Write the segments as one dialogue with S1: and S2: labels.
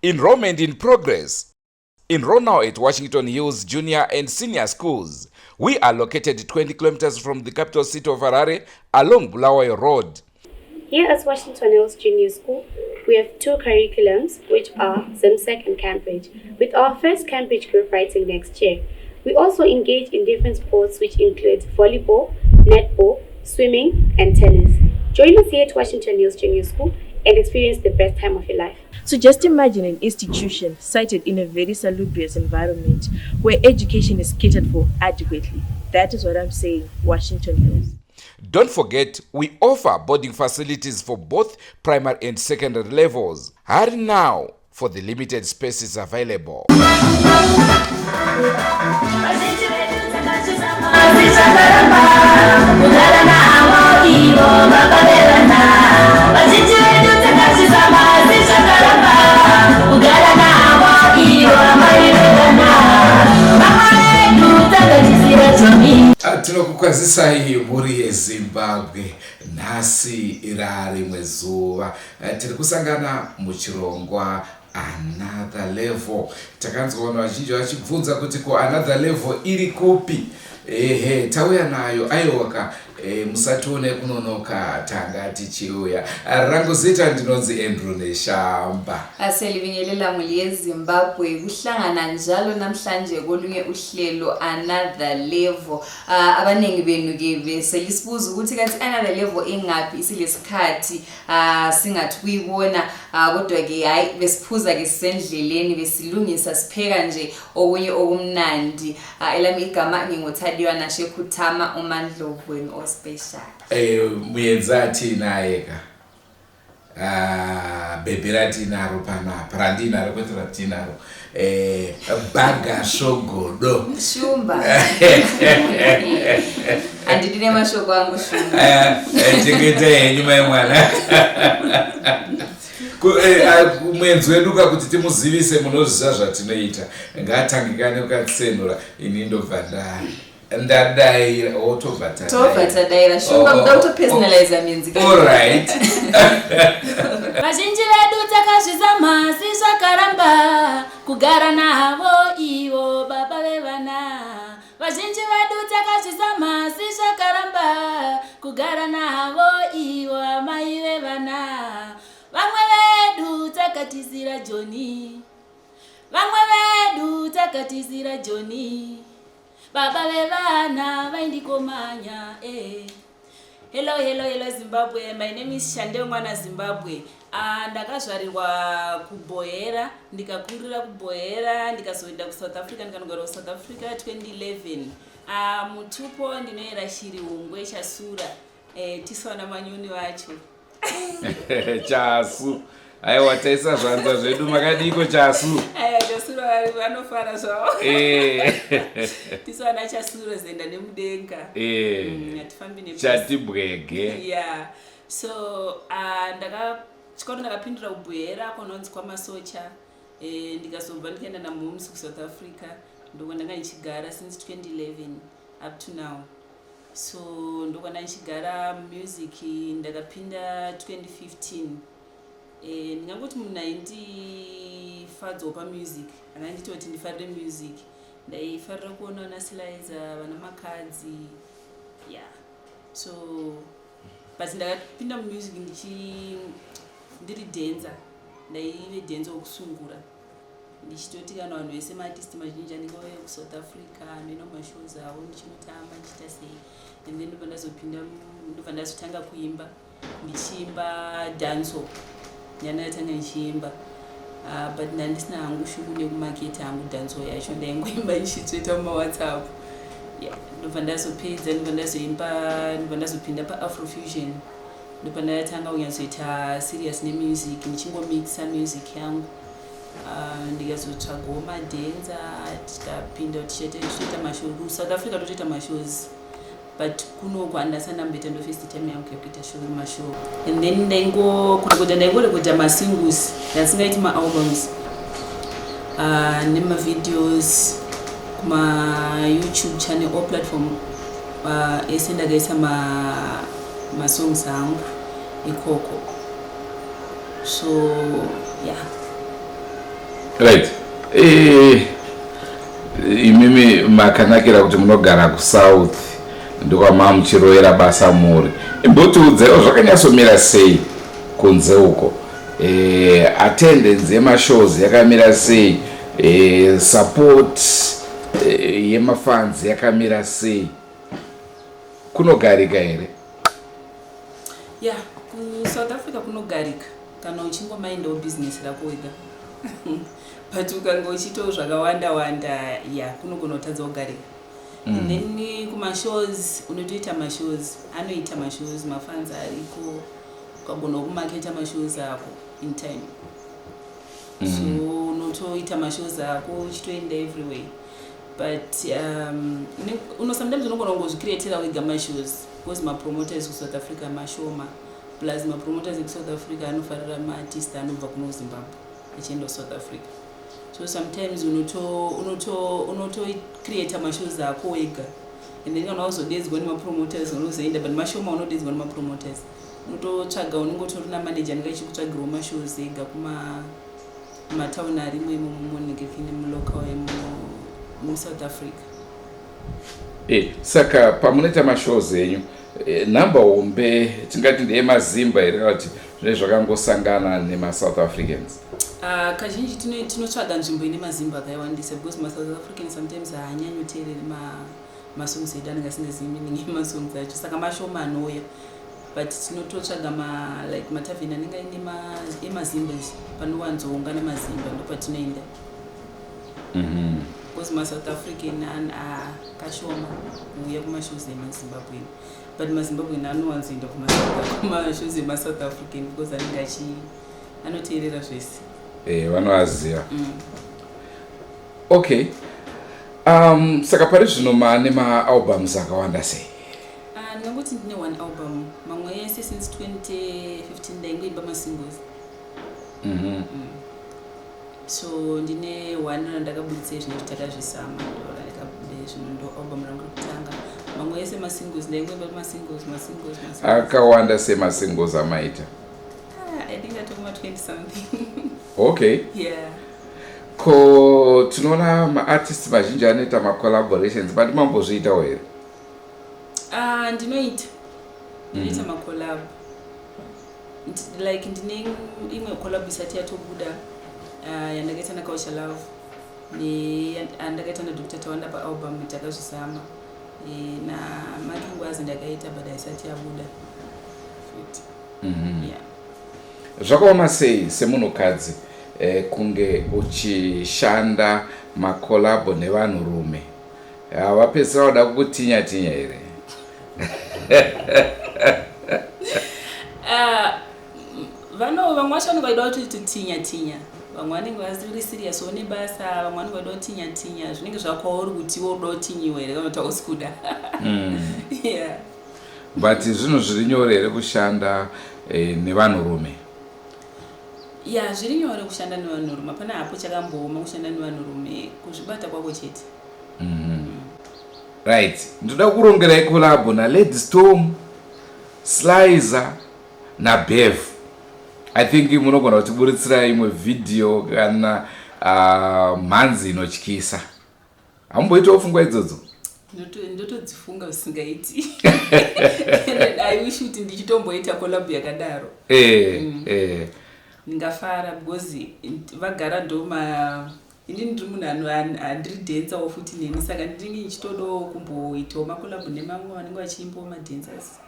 S1: Enrollment in progress. Enroll now at Washington Hills Junior and Senior Schools. We are located 20 kilometers from the capital city of Harare along Bulawayo Road.
S2: Here at Washington Hills Junior School, we have two curriculums, which are ZimSec and Cambridge, with our first Cambridge group writing next year. We also engage in different sports, which include volleyball, netball, swimming, and tennis. Join us here at Washington Hills Junior School and experience the best time of your life.
S3: So just imagine an institution sited in a very salubrious environment where education is catered for adequately. That is what I'm saying, Washington Hills.
S1: Don't forget, we offer boarding facilities for both primary and secondary levels. Hurry now for the limited spaces available.
S4: Tinokukwazisa iyi muri yeZimbabwe nhasi irari mwezuva tiri kusangana muchirongwa another level. Takanzwa vazhinji vachibvunza kuti ko another level iri kupi. Tauya nayo aiwaka musatone kunonoka tanga tichiuya. Rangu zita ndinonzi Andrew Neshamba.
S5: Aselivinyelela muli yeZimbabwe kuhlangana njalo namhlanje kolunye uhlelo another level. Abanengi benu ke beselisibuza ukuthi kanti another level engapi isilesikhathi singathi kuyibona kodwa ke hayi besiphuza ke sisendleleni besilungisa sipheka nje okunye okumnandi. Elami igama ngingothadiwa nashe kuthama uMandlovu wenu special.
S4: Muyenza thina eka. Bebera tinaro panapa. Randinaro kwetira tinaro. Baga shogodo.
S5: Shumba. Andidine mashoko angu shumba.
S4: Chengete nyuma yemwana. Mwenzi wedu kuti timuzivise munoziva zvatinoita. Ngatangikane ukatsenura ini ndobva ndadai
S5: otobvatadaira shumba kuda kutopersonalize music.
S4: All right.
S6: Vazhinji vedu takazvizama zvakaramba kugara navo ivo baba vevana. Vazhinji vedu takazvizama zvakaramba kugara navo ivo amai vevana. Vamwe vedu takatizira Joni, vamwe vedu takatizira Joni, baba vevana vaindikomanya. Hello Zimbabwe. My name is Shantel Mwana Zimbabwe. Ndakazvarirwa kuBohera, ndikakurira kuBohera, ndikazoenda kuSouth Africa, ndikanogara kuSouth Africa 2011. Mutupo ndinoyera shiri ungwe chasura. Tisaona manyuni vacho.
S4: Chasu. Aiwa taisa zvanza zvedu makadiko chasu.
S6: Chasura vanofara zvavo. Tisaona chasura zenda nemudenga. Hatifambi nepasi.
S4: Chatibwege.
S6: Yeah. So chikoro ndakapindura kuBohera kunonzi kwamasocha. Ndikazobva ndikaenda naMoms kuSouth Africa. Ndokandanga ndichigara since 2011 up to now. So ndokanda ndichigara music ndakapinda 2015. Ndingangoti munhu aindifadzawo pamusic, anganditi kuti ndifarire music. Ndaifarira kuona vanasiliza vana makadzi. Yeah. So but ndakapinda music ndiri dancer. Ndaive dancer wokusungura. Ndichitoti kana vanhu vese maartist mazhinji anenge auya kuSouth Africa anoenda mumashows avo ndichinotamba ndichita sei. And then ndobva ndazotanga kuimba ndichiimba dancehall. Ndandatanga ndichiimba but ndandisina hangu shuku nekumaketa hangu dancehall yacho, ndaingoimba ndichitsveta mumaWhatsApp. Yeah, ndobva ndazopedza ndobva ndazoimba ndobva ndazopinda paAfrofusion. Ndobva ndatanga kunyazoita serious nemusic ndichingomixa music yangu. Ndikazotsvagawo madenza tikapinda tichitoita mashows kuSouth Africa totoita mashows but kuno kuandasandamboita ndo first time yangu yekuita show mashow. And then ndaingorekodha masingles ndasingaiti maalbums nemavideos kuma-YouTube channel or platform ese ndakaisa masongs angu ikoko. So yeah,
S1: Right. Imimi makanakira kuti munogara kuSouth ndokwama muchiroera basa muri. Imbotudzewo zvakanyatsomira sei kunze uko. Attendance yemashows yakamira sei, support yemafans yakamira sei, kunogarika here?
S6: Yeah, kuSouth Africa kunogarika kana uchingomaindawo business rako wega. But ukanga uchitawo zvakawanda ya kunogona kutadza kugarika. Then kumashows unotoita mashows, anoita mashows, mafans ariko, ukagona kumaketa mashows ako in time. So unotoita mashows ako uchitoenda everywhere. But sometimes unogona kungozvicreatira wega mashows because mapromoters kuSouth Africa mashoma plus mapromoters kuSouth Africa anofarira maartist anobva kuno Zimbabwe achienda kuSouth Africa. So sometimes unoto create mashows ako wega, and then unozodedzwa nemapromoters unozoenda, but mashoma unodedzwa nemapromoters. Unototsvaga unongotori namanager anenge achikutsvagirawo mashows ega kumatauni arimwe munenge kine mulocal muSouth Africa.
S1: Saka pamunoita mashows enyu number hombe tingati ndeyemazimba here kana kuti zvezvakangosangana nemaSouth Africans?
S6: Kazhinji tinotsvaga nzvimbo ine mazimba akaiwandisa because maSouth Africans sometimes haanyanyoteereri masongs edu anenge asingazivi meaning yemasongs acho, saka mashoma anouya, but tinototsvaga like matavheni anenge aine emazimbas panowanzoungana mazimba ndopatinoenda. Because maSouth African akashoma kuuya kumashows emaZimbabwe, but maZimbabwe anowanzoenda kumashows emaSouth African because anenge anoteerera zvese.
S1: Vanoaziva. Okay. Saka pari zvino maane maalbums akawanda sei?
S6: Ndingangoti ndine one album, mamwe yese since 2015 ndaingoimba masingles. So ndine one randakabudisa zvine takazvisama zvino ndo album rangu rekutanga. Mamwe yese masingles ndaingoimba masingles.
S1: Akawanda semasingles amaita?
S6: I think I took my 20 something.
S1: Okay.
S6: Yeah.
S1: Ko tinoona maartists mazhinji anoita macollaborations, but mambozviitawo here?
S6: Ndinoita macollab. Like ndine imwe collab isati yatobuda yandakaita naKausha Love andakaita naDr. Tawanda paalbum takazvisama, naMakingwazi ndakaita but isati yabuda. Yeah.
S1: Zvakaoma sei semunhukadzi kunge uchishanda makolabo nevanhurume? Vapedzisira vada kukutinya here?
S6: Vamwe vacho vanenge vaida kuti tinya, vamwe vanenge vasiri serious one basa, vamwe vanenge vaida tinya, zvinenge zvakwauri kuti woda kutinyiwa here kana kuti hausi kuda. Yeah.
S1: But zvinhu zviri nyore here kushanda nevanhurume?
S6: Yeah, zviri nyore kushanda nevanhurume, hapana hapo chakambooma kushanda nevanhurume, kuzvibata kwako chete.
S1: Right. Ndoda kurongerai collabo naLady Storm, Slizer naBev. I think munogona kutiburitsira imwe video kana mhanzi inotyisa. Hamboitawo pfungwa idzodzo?
S6: Ndotodzifunga usingaiti. I wish kuti ndichitomboita collab yakadaro. Ndingafara because vagara ndoma inini ndiri munhu handiri dhensawo futi neni, saka ndinenge ndichitodawo kumboitawo makolabhu nemamwe vanenge vachiimbawo madhensers.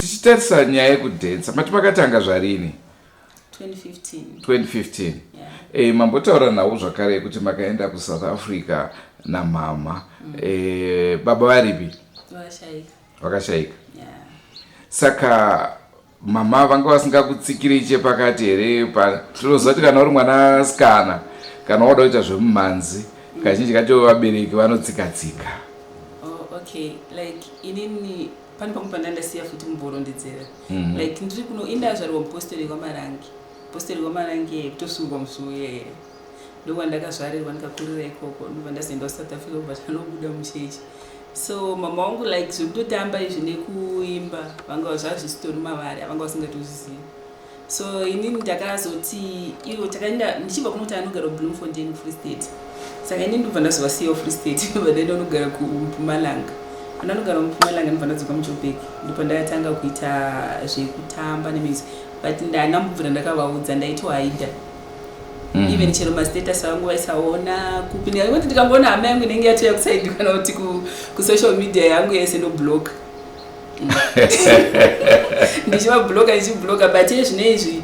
S1: Tichitarisa nyaya yekudhensa, mati makatanga zvarini?
S6: 2015.
S1: Yeah. Mambotaura nawo zvakare kuti makaenda kuSouth Africa namama. Baba varipi? Vakashaika.
S6: Yeah.
S1: Saka mama vanga vasingakutsikiri chepakati here? Tinozoti kana uri mwana asikana kana wada kuita zvemumhanzi kazhinji kacho vabereki vanotsika-tsika.
S6: Okay, like inini pane pamwe pandandasiya futi mumborondedzera. Like ndiri kuno indazvarwa mupostori kwamarangi. posted kwamarange kutosungwa musuye ndo ndakazvarirwa ndikakurira ikoko ndobva ndazoenda kuSouth Africa but anobuda muchechi. So mama wangu like zvekutotamba izvi nekuimba vanga zvazvisitori mavari avanga vasingatozvizivi. So inini ndakazoti iwo takaenda ndichibva kunoti anogara kuBloemfontein Free State. Saka inini ndobva ndazovasiyawo Free State ndobva ndaenda kunogara kuMpumalanga. Anogara muMpumalanga ndobva ndadzoka muJoburg ndipo ndakatanga kuita zvekutamba nemusic but ndanambobvira ndakavaudza ndaitohaidha. Even chero mastatus angu vaisaona kupinda kuti ndikamboona hama yangu inenge yatoya kusaidi kana kuti kusocial media yangu yese ndoblock. Ndichivabloka ndichibloka but zvinezvi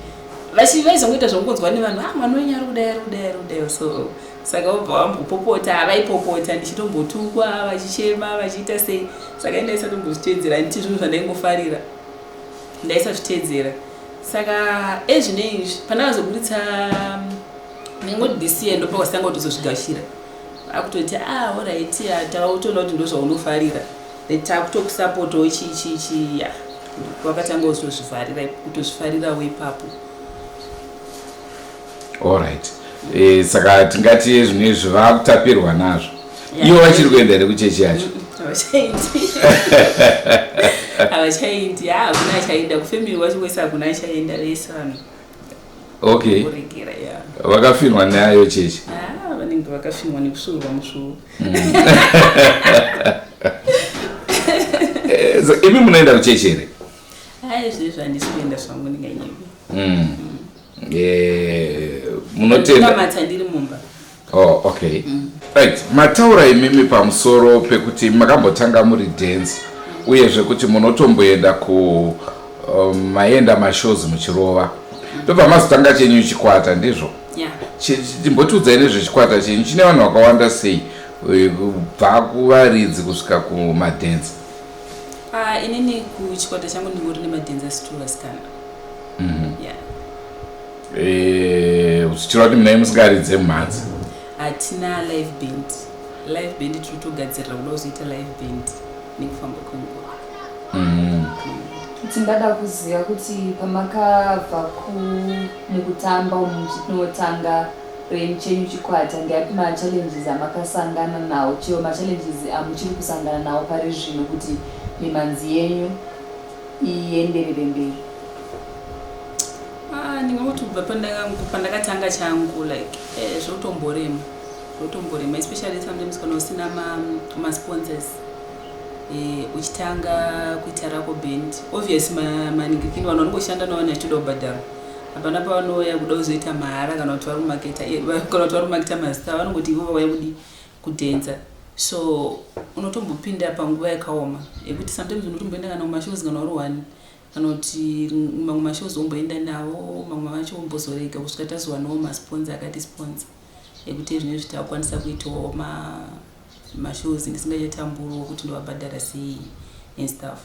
S6: vaizongoita zvokungonzwa nevanhu mwana wenyu ari kudai so saka vobva vambopopota vaipopota ndichitombotukwa vachichema vachiita sei saka ndaisatombozviteedzera handiti zvinhu zvandaingofarira ndaisazviteedzera saka ezvinezvi pandakazoburitsa ndingoti this year ndopa kwasitanga kutozozvigashira akutoti alright tavakutoona kuti ndozvaunofarira takutokusapotawo chichi wakatanga kutozvifarirawo ipapo.
S1: Alright. Saka tingati zvinezvi vakutapirwa nazvo ivo vachiri kuenda here kuchechi yacho?
S6: Havachaindi hakuna achaenda kufemiri wacho kwese hakuna achaenda vese vanhu.
S1: Okay. Vakafinwa nayo chechi?
S6: Vanenge vakafinwa nekusurwa musvuvo.
S1: Imi munoenda kuchechi here?
S6: Zvezvo handisi kuenda zvangu ndinganyebe.
S1: Munotenda
S6: matsandiri mumba.
S1: Oh, okay. Right. Mataura imimi pamusoro pekuti makambotanga muri dance uyezve kuti munotomboenda ku maenda mashows muchirova. Ndobva mazotanga chenyu chikwata ndizvo?
S6: Yeah.
S1: Chimbotiudzai nezvechikwata chenyu chine vanhu vakawanda sei kubva kuvaridzi kusvika kumadance?
S6: Inini kuchikwata changu ndingori nemadance two vasikana. Yeah.
S1: Uchichirwa kuti munai musingaridze mumhanzi?
S6: Hatina live band. Live band tirikutogadzirira kuda kuzoita live band nekufamba kwenguva.
S5: Tingada kuziva kuti pamakabva mukutamba muchinotanga renyu chenyu chikwata ndeapi machallenges amakasangana nawo chero machallenges amuchiri kusangana nawo pari zvino kuti mimhanzi yenyu ienderere mberi?
S6: Ndingoti kubva pandakatanga changu like zvotomborema especially sometimes kana usina masponsors uchitanga kuita rako band obviously maningikini vanhu vanongoshanda navo nachitoda kubhadhara hapana pavanouya kuda kuzoita mahara kana kuti vari kumaketa mazita vanongoti ivo vauya kudi kudhenza so unotombopinda panguva yakaoma yekuti sometimes unotomboenda kana mumashows kana uri one kana kuti mamwe mashows omboenda nawo mamwe macho ombozorega kusvika tazowanawo masponsor akatisponsor ekuti zvinezvi takukwanisa kuitawo mashows ndisingachatamburiwo kuti ndovabhadhara sei and stuff.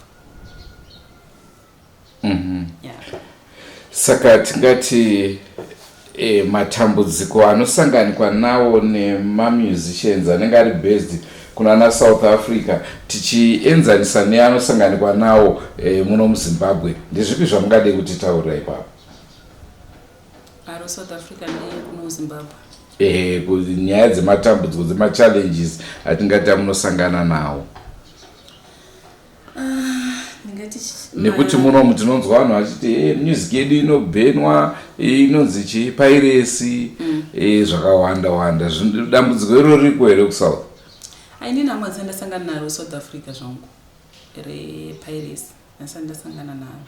S6: Yeah.
S1: Saka tingati matambudziko anosanganikwa nawo nemamusicians anenge ari based kuna South Africa tichienzanisa neanosanganikwa nawo muno muZimbabwe ndezvipi zvamungade kuti taurira ipapo?
S6: South Africa nekuno Zimbabwe.
S1: Nyaya dzematambudziko dzemachallenges atingati amunosangana nawo. Nekuti munomu tinonzwa vanhu vachiti music yedu inobhenwa inonzi chipiracy zvakawanda dambudziko iro riko here kuSouth?
S6: Inini hamwe dzandasangana naro South Africa zvangu repiracy ndasangana naro.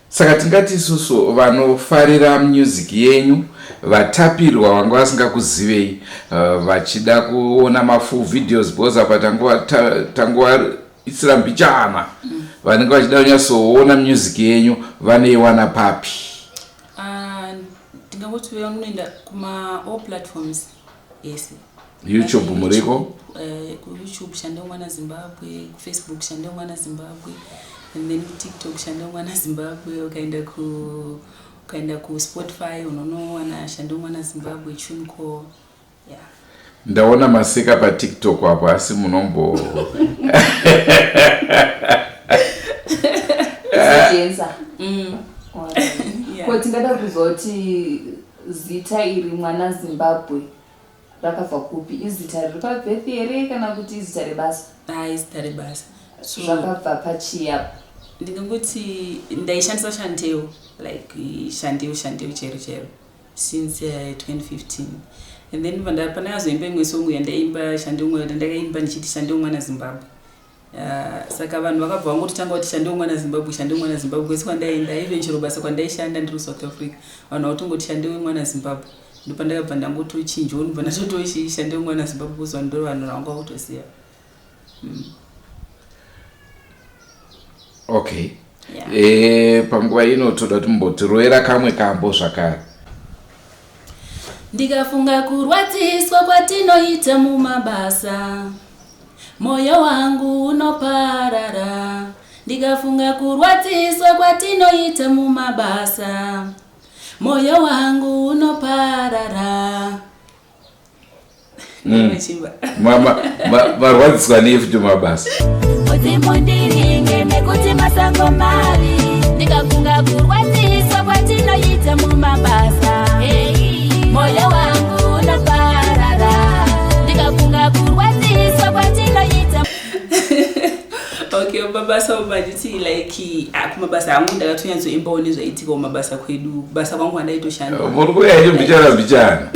S1: Saka tingati isusu vanofarira music yenyu vatapirwa vanga vasingakuzivei vachida kuona mafull videos because apa tanguva isira mbichana vanenge vachida kunyatsoona music yenyu vaneiwana papi?
S6: Ndingangoti vanoenda kuma all platforms. Yes.
S1: YouTube muriko?
S6: Ku YouTube Shantel Mwana Zimbabwe, ku Facebook Shantel Mwana Zimbabwe, and then TikTok Shantel Mwana Zimbabwe, ukaenda ku Spotify unoona Shantel Mwana Zimbabwe Chunko. Yeah.
S1: Ndaona maseka pa TikTok hapo asi munombo.
S5: Ko tingada kuzoti zita iri Mwana Zimbabwe rakabva kupi? Izita riri pabirth here kana kuti izita rebasa?
S6: Izita rebasa.
S5: So zvakabva pachiya.
S6: Ndingoti ndaishandisa Shantel, like Shantel chero since 2015. And then pana azoimba imwe song yandaimba Shantel umwe ndakaimba ndichiti Shantel Mwana Zimbabwe. Saka vanhu vakabva vangoti tanga kuti Shantel Mwana Zimbabwe kwese kwandaenda even chero basa kwandaishanda ndiri South Africa vanhu vakatongoti Shantel Mwana Zimbabwe ndipo ndakabva ndangotochinjawo ndibva ndatotoishi Shantel Mwana Zimbabwe kuzwa ndo vanhu vanga kutoziva.
S1: Okay. Panguva ino toda kuti mumbotiroera kamwe kambo zvakare.
S6: Ndikafunga kurwadziswa kwatinoita mumabasa, moyo wangu unoparara. Ndikafunga kurwadziswa kwatinoita mumabasa, moyo wangu unoparara.
S1: Marwadziswa nefuti mumabasa.
S7: Mudzimundiringe nekuti masango mari. Ndikafunga kurwadziswa kwatinoita mumabasa, moyo wangu unoparara. Ndikafunga kurwadziswa kwatinoita.
S6: Okay, mabasa umanditi like kumabasa angu ndakatonyatsoimbawo nezvaitika mumabasa kwedu. Basa kwangu andaitoshanda.
S1: Muri kuyaito mbichana.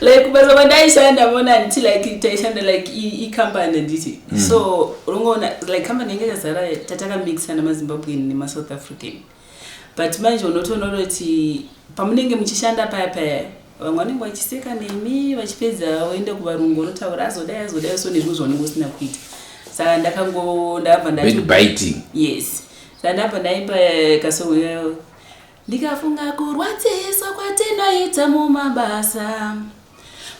S6: Like kubasa kwandaishanda mona nditi like taishanda like i-company nditi. So unongona like company inge yazara tataka na maZimbabwean nemaSouth African. But manje unotoona kuti pamunenge muchishanda paya vamwe vanenge vachiseka nemi vachipedza voenda kuvarungu unotaura azodai so nezvimwe zvaunenge usina kuita. Saka ndabva
S1: backbiting.
S6: Yes. Saka ndabva ndaimba kasongo yayo. Ndikafunga kurwadziswa kwatinoita mumabasa,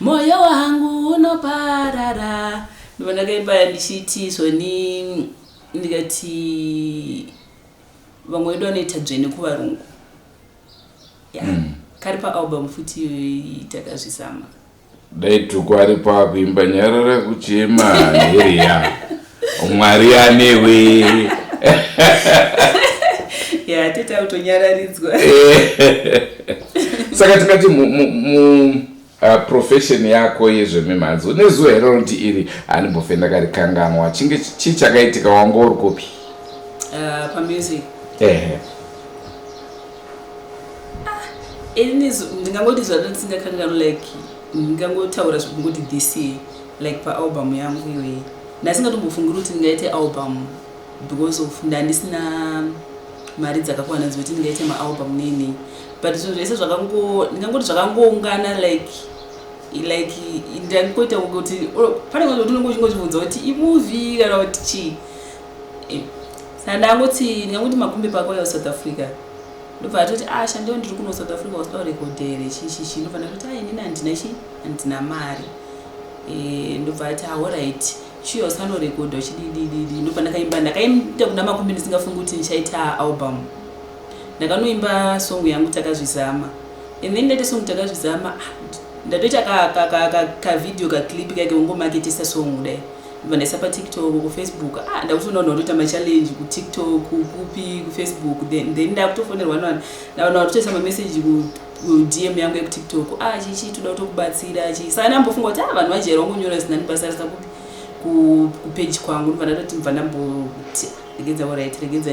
S6: moyo wangu unoparara. Ndibva ndakaimba ndichiti zvoni ndikati vamwe vedu vanoita dzvene kuvarungu. Kari paalbum futi takazvisama.
S1: Daituko ari pakuimba nyarara kuchema heriya Mwari anewe.
S6: Teta utonyararidzwa.
S1: Saka tikati profession yako yezvemimhanzi unezuva here rinoti iri handimbofe ndakarikanganwa chinge chichakaitika wanga uri kupi?
S6: Pamusic. Ndingangoti zvadoti singakanganwa like ndingangotaura zvekungoti this year like paalbum yangu iyoyi. Ndasingatombofungira kuti ndingaite album because of ndandisina mari dzakakwana dzekuti ndingaite maalbum nini. But zvinhu zvese ndingangoti zvakangoungana like ndangoita kuti pane kuti unongochibvunza kuti imovie kana kuti chii. Saka ndingangoti makumbe pako ya South Africa. Ndobva atoti Shantel ndiri kuno South Africa usida kurekodha here chichichi. Ndobva ndati inini handina mari. Ndobva ati alright chiyo usanorekodha uchididididi. Ndobva ndakaita kuna makumbe ndisingafungi kuti ndichaita album. Ndakanoimba song yangu takazvizama. And then ndaita song takazvizama ndatoita kavideo kaklipi kake ungomaketesa song kudai. Ndobva ndaisa paTikTok, kuFacebook. Ndakutoona ndoita machallenge kuTikTok, kupi, kuFacebook. Then ndakutofonerwa navanhu vatotoisa mamessage kuDM yangu yekuTikTok. Chichi toda kutokubatsira chichi. Saka ndambofunga kuti vanhu vajera vangonyora zina ndibasarisa kupage kwangu. Ndobva ndatoti mbva ndamboti regedza alright regedza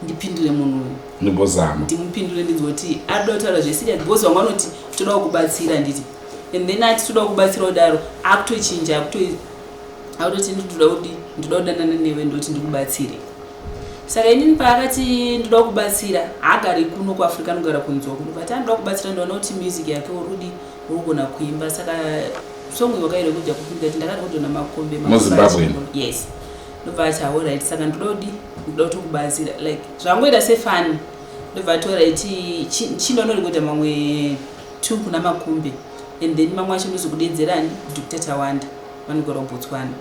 S6: ndipindure munhu
S1: ndibozama
S6: ndimupindure ndizoti adoda kutaura zvesirious because vamwe vanoti toda kukubatsira nditi. And then ati toda kukubatsira kudaro akutochinja akutoti ndoda kudanana newe ndoti ndikubatsire. Saka inini paakati ndoda kukubatsira haagari kuno kuAfrica anogara kunzoko. Ndobva ati ndoda kukubatsira ndaona kuti music yake uri kugona kuimba. Saka song wakaire kudya kupinda kuti ndakakodona makombe
S1: muZimbabwe.
S6: Yes. Ndobva ati alright saka ndoda kukubatsira like zvangoita sefani. Ndobva ati alright chindonorekodha mamwe 2 kuna makumbe. And then mamwe acho ndizokudedzerani Dr. Tawanda vanogara kuBotswana.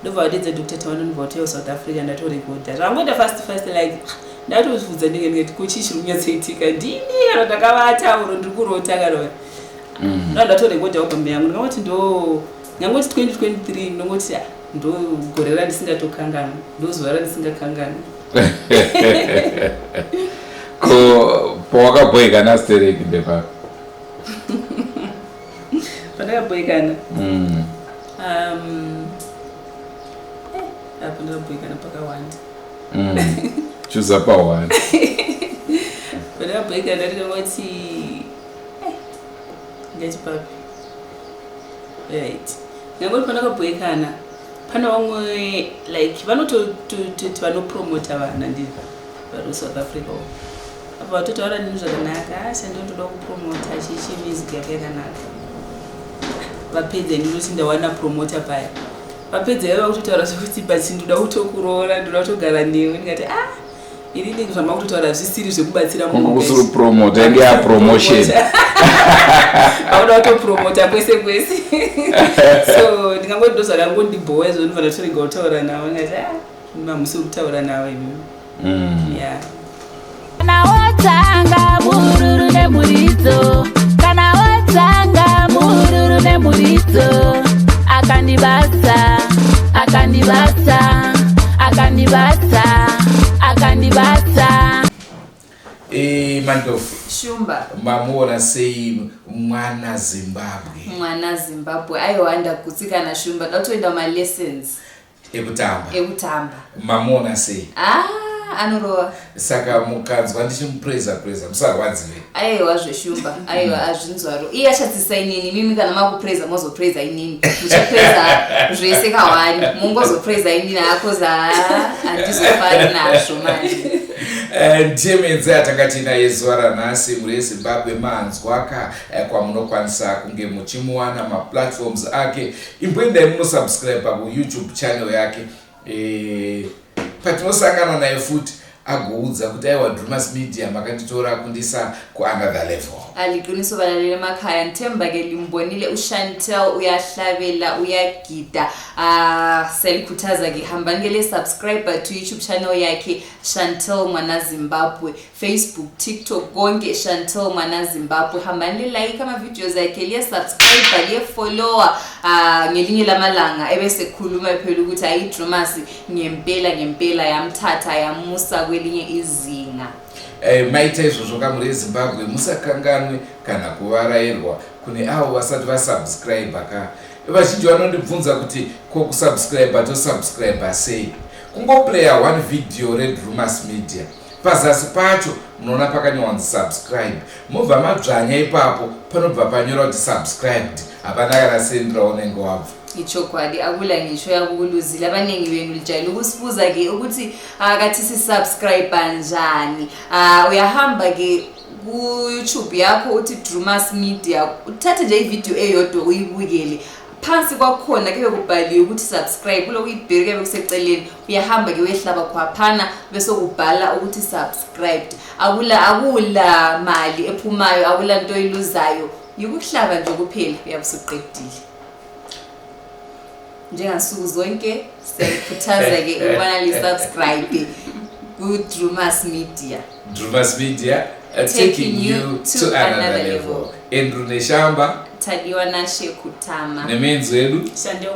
S6: Ndobva vadedza Dr. Tawanda ndobva kutoya South Africa ndatorekodha. Zvangoita fast like ndatozvudza ndingati kuchichi runyatsoitika ndini kana ndakavatauro ndiri kurota kana ndatorekodha album yangu. Ndingati 2023 ndingoti ndo gore randisingatokanganwa, ndo zuva randisingakangana.
S1: Ko pawakaboekana Stereki ndepa
S6: pandakaboekana apa ndakaboekana pakawanda.
S1: chuza pawanda.
S6: Pandakaboekana ndikangoti ngati papi right ngangoti pandakaboekana pane vamwe like vanototi vanopromota vana ndi vari South Africa apa vatotaura nini zvakanaka shandinotoda kupromota chichi music yake yakanaka vapedza ndinoti ndawana promota paya vapedza iva kutotaura zvokuti but ndoda kutokuroora ndoda kutogara newe ndikati inini zvama kutotaura zvisiri zvekubatsira
S1: munhu promote yange yapromotion
S6: vauda kutopromota kwese kwese so ndingangoti ndo zvakangondibhowa izvo ndinofanira kutorega kutaura navo ndikati mamusiri kutaura navo imi yeah.
S7: Kana wotanga mururu nemuridzo, kana wotanga mururu nemuridzo, akandibasa, akandibasa, akandibasa, akandibasa.
S1: Mandofu
S5: Shumba
S1: mamuona sei Mwana Zimbabwe?
S5: Mwana Zimbabwe aiwanda kutsikana Shumba ndatoenda lessons ekutamba
S1: mamuona sei?
S5: Anorowa
S1: saka mukanzwa ndichimupreza musarwadziwe.
S5: aiwa zveshumba aiwa azvinzwaro iye achadzisa inini mimi kana makupreza mozopreza inini muchapreza zvese kawani mungozopreza inini akoza handizofari nazvo manje.
S1: Ndiemedzi atakatina zuva ranhasi muri Zimbabwe manzwa kwamunokwanisa kunge muchimuwana maplatforms ake. Imboendai munosubscribe kuYouTube channel yake patinosangana naye futi agoudza kuti aiwa Drewmas Media makanditora kundisa kuanother level.
S5: Aliqiniso balalele emakhaya Nthemba-ke limbonile uShantel uyahlavela uyagida selikhuthaza-ke hambani le subscribe to YouTube channel yakhe Shantel Mwana Zimbabwe, Facebook, TikTok konke Shantel Mwana Zimbabwe. Hambani like ama videos yakhe le subscribe le follower ngelinye lamalanga ebese khuluma phela ukuthi ayi Drewmas ngempela yamthatha yamusa kwelinye izinga.
S1: Maita izvozvo kamuri Zimbabwe musakanganwe kana kuvarairwa kune avo vasati vasubscribe vazhinji vanondibvunza kuti kokusubscribe tosubscribe sei. Kungoplaya one video reDrewmas Media pazasi pacho munoona pakanyorwa subscribe mobva madzvanya ipapo panobva panyora kuti subscribed hapana kana sendera unenge wabva.
S5: Ichokwadi akula ngisho yakuluzile abanengi benu lijayele ukusibuza-ke ukuthi akathi si-subscribe njani. Uyahamba-ke ku-YouTube yakho uthi Drewmas Media uthathe nje ivideo eyodwa uyibukele phansi kwakhona kube kubhaliwe ukuthi subscribe kulo kuyibheke kube kuseceleni uyahamba ke wehlaba khwaphana bese kubhala ukuthi subscribed. Akula mali ephumayo akula nto iluzayo yikuhlaba nje kuphela uyabusuqedile. Njengansuku zonke siyakhuthaza-ke ukubana li-subscribe ku-Drewmas Media.
S1: Drewmas Media taking you to another level. Andrew Neshamba
S5: Tadiwa Nashe Kutama
S1: nemenzi wedu
S6: Shantel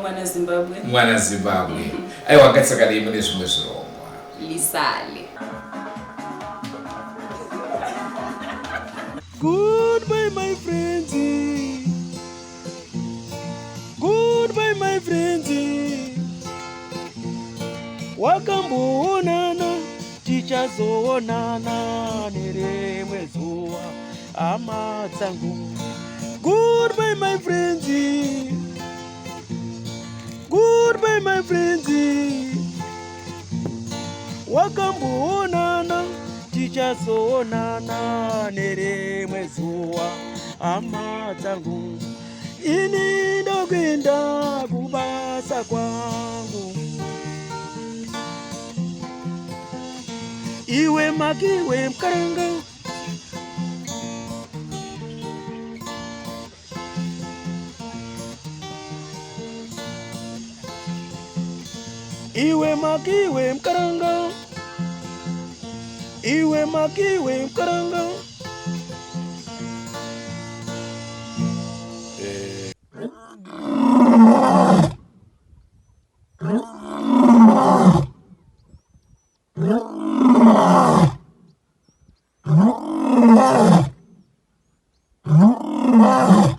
S1: Mwana Zimbabwe. Aiwa ngatisaka limo nezvimwe zvirongwa
S5: lisale.
S8: Goodbye my friends, goodbye my friends, wakamboonana tichazoonana nerimwe zuva hama dzangu. Goodbye my friends, goodbye my friends, wakamboonana tichazoonana nerimwe zuva hama dzangu. Ini ndokwenda kubasa kwangu, iwe makiwe mkaranga, iwe makiwe mkaranga, iwe makiwe mkaranga.
S9: Ah!